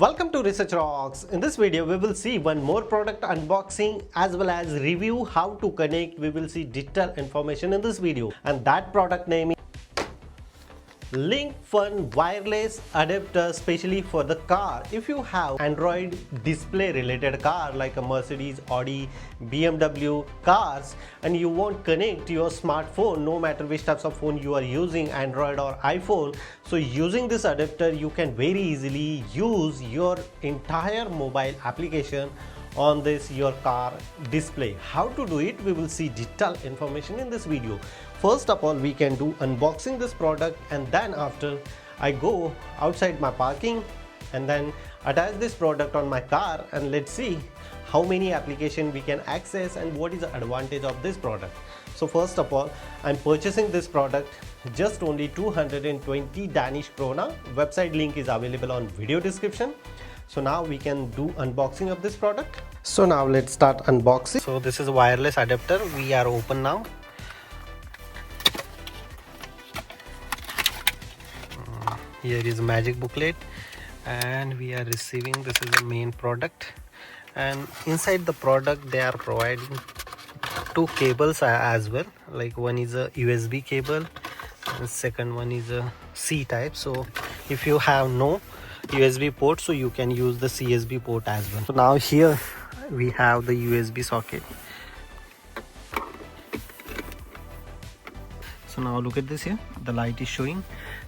Welcome to Research Rocks. In this video, we will see one more product unboxing as well as review how to connect. We will see detailed information in this video, and that product name is Linkifun Wireless adapter, specially for the car. If you have Android display related car like a Mercedes, Audi, BMW cars, and you won't connect your smartphone, no matter which types of phone you are using, Android or iPhone, so using this adapter you can very easily use your entire mobile application on this your car display. How to do it, we will see detailed information in this video. First of all, we can do unboxing this product, and then after I go outside my parking and then attach this product on my car, and let's see how many applications we can access and what is the advantage of this product. So first of all, I'm purchasing this product just only 220 Danish krona. Website link is available on video description. So now we can do unboxing of this product. So now let's start unboxing. So this is a wireless adapter. We are open now. Here is a magic booklet, and we are receiving, this is the main product, and inside the product they are providing two cables as well. Like one is a USB cable and second one is a C type. So if you have no USB port, so you can use the CSB port as well. So now here we have the USB socket. So now look at this here, the light is showing.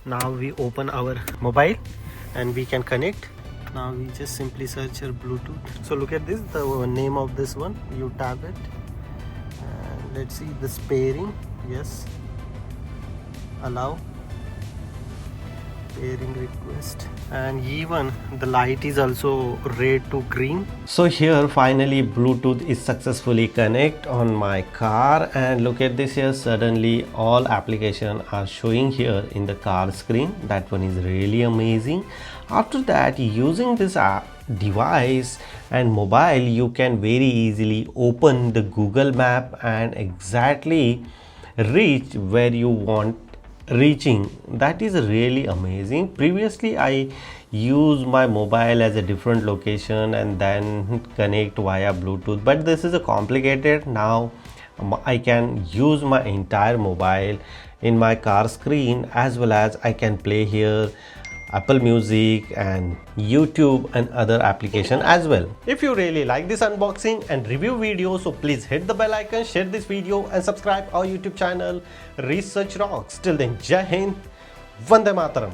Now we open our mobile and we can connect. Now we just simply search your Bluetooth. So look at this, the name of this one, you tap it and let's see this pairing. Yes, allow pairing request, and even the light is also red to green. So here finally Bluetooth is successfully connect on my car, and look at this here, suddenly all applications are showing here in the car screen. That one is really amazing. After that, using this device and mobile, you can very easily open the Google map and exactly reach where you want reaching. That is really amazing. Previously I use my mobile as a different location and then connect via Bluetooth, but this is a complicated. Now I can use my entire mobile in my car screen, as well as I can play here Apple Music and YouTube and other application as well. If you really like this unboxing and review video, so please hit the bell icon, share this video and subscribe our YouTube channel Research Rocks. Till then, Jai Hind, Vande Mataram.